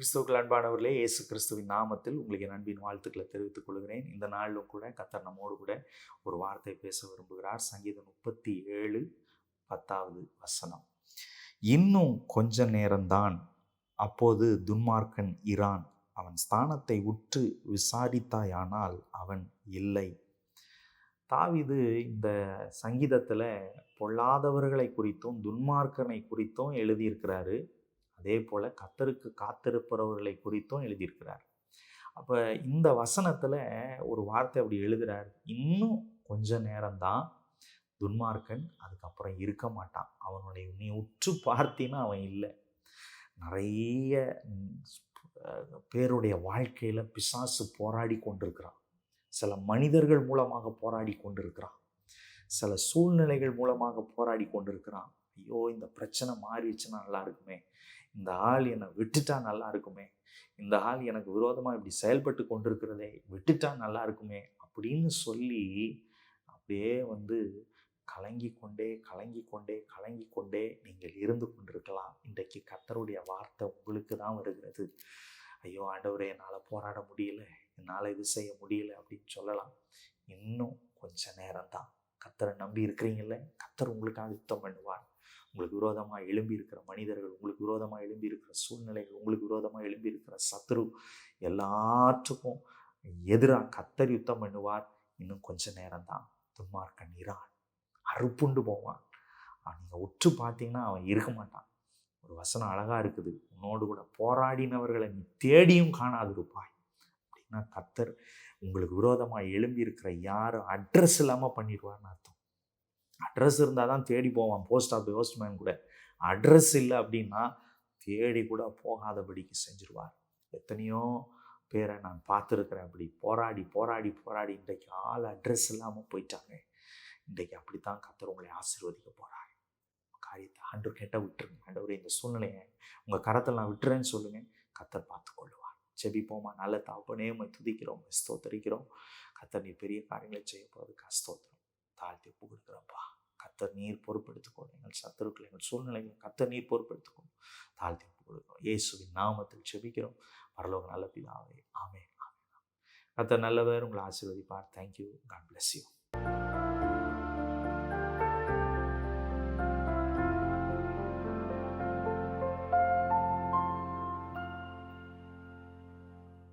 கிறிஸ்துவுக்குள் அன்பானவர்களே, இயேசு கிறிஸ்துவின் நாமத்தில் உங்களுக்கு என் அன்பின் வாழ்த்துக்களை தெரிவித்துக் கொள்கிறேன். இந்த நாளிலும் கூட கர்த்தர் நம்மோடு கூட ஒரு வார்த்தை பேச விரும்புகிறார். சங்கீதம் 37:10 இன்னும் கொஞ்ச நேரம்தான், அப்போது துன்மார்க்கன் இரான். அவன் ஸ்தானத்தை உற்று விசாரித்தாயானால் அவன் இல்லை. தாவீது இந்த சங்கீதத்தில் பொல்லாதவர்களை குறித்தும் துன்மார்க்கனை குறித்தும் எழுதியிருக்கிறாரு. அதே போல் கர்த்தருக்கு காத்திருப்பவர்களை குறித்தும் எழுதியிருக்கிறார். அப்போ இந்த வசனத்தில் ஒரு வார்த்தை அப்படி எழுதுகிறார், இன்னும் கொஞ்ச நேரம்தான், துன்மார்க்கன் அதுக்கப்புறம் இருக்க மாட்டான். அவனுடைய நீ உற்று பார்த்தீன்னா அவன் இல்லை. நிறைய பேருடைய வாழ்க்கையில் பிசாசு போராடி கொண்டிருக்கிறான். சில மனிதர்கள் மூலமாக போராடி கொண்டிருக்கிறான். சில சூழ்நிலைகள் மூலமாக போராடி கொண்டிருக்கிறான். ஐயோ, இந்த பிரச்சனை மாறிடுச்சுன்னா நல்லா இருக்குமே, இந்த ஆள் என்னை விட்டுட்டா நல்லா இருக்குமே, இந்த ஆள் எனக்கு விரோதமாக இப்படி செயல்பட்டு கொண்டிருக்கிறதே விட்டுட்டா நல்லா இருக்குமே அப்படின்னு சொல்லி அப்படியே கலங்கி கொண்டே நீங்கள் இருந்து கொண்டிருக்கலாம். இன்றைக்கு கர்த்தருடைய வார்த்தை உங்களுக்கு தான் வருகிறது. ஐயோ ஆண்டவரே, என்னால் போராட முடியல, என்னால் இது செய்ய முடியல அப்படின்னு சொல்லலாம். இன்னும் கொஞ்ச நேரம்தான். கர்த்தரை நம்பி இருக்கிறீங்கள, கர்த்தர் உங்களுக்காக யுத்தம் பண்ணுவார். உங்களுக்கு விரோதமாக எழும்பி இருக்கிற மனிதர்கள், உங்களுக்கு விரோதமாக எழும்பி இருக்கிற சூழ்நிலைகள், உங்களுக்கு விரோதமாக எழும்பி இருக்கிற சத்துரு எல்லாற்றுக்கும் எதிராக கர்த்தர் யுத்தம் பண்ணுவார். இன்னும் கொஞ்ச நேரம்தான், துன்மார்க்கன் இரான், அறுப்புண்டு போவான். நீங்கள் உற்று பார்த்தீங்கன்னா அவன் இருக்க மாட்டான். ஒரு வசனம் அழகாக இருக்குது, உன்னோடு கூட போராடினவர்களை நீ தேடியும் காணாதிருப்பாய் அப்படின்னா கர்த்தர் உங்களுக்கு விரோதமாக எழும்பி இருக்கிற யாரும் அட்ரஸ் இல்லாமல் பண்ணிடுவார்னு அர்த்தம். அட்ரஸ் இருந்தால் தான் தேடி போவான். போஸ்ட்மேன் கூட அட்ரஸ் இல்லை அப்படின்னா தேடி கூட போகாதபடிக்கு செஞ்சிருவார். எத்தனையோ பேரை நான் பார்த்துருக்கிறேன். அப்படி போராடி இன்றைக்கு ஆள் அட்ரஸ் இல்லாமல் போயிட்டாங்க. இன்றைக்கு அப்படித்தான் கர்த்தர் உங்களை ஆசீர்வதிக்க போகிறார். காரியத்தை ஆண்டவர் கேட்ட விட்டுருங்க. ஆண்டவரே, இந்த சூழ்நிலையை உங்கள் கரத்தில் நான் விட்டுறேன்னு சொல்லுங்கள், கர்த்தர் பார்த்து கொள்ளுவார். செபிப்போமா. நல்ல தகப்பனே, உம்மை துதிக்கிறோம், ஸ்தோத்தரிக்கிறோம். கர்த்தர் நீ பெரிய காரியங்களை செய்ய போகிறதுக்கு ஸ்தோத்திரம். தாழ்த்தி ஒப்பு கொடுக்குறப்பா. கர்த்தர் நீர் பொறுப்பெடுத்துக்கணும். எங்கள் சத்துருக்கள், எங்கள் சூழ்நிலைகளை கர்த்தர் நீர் பொறுப்பெடுத்துக்கணும். தாழ்த்தி ஒப்பு கொடுக்குறோம். இயேசுவின் நாமத்தில் செபிக்கிறோம் பரலோக நல்ல பிதாவே, ஆமென். கர்த்தர் நல்லவர். உங்களை ஆசீர்வதிப்பார். தேங்க்யூ. God bless you.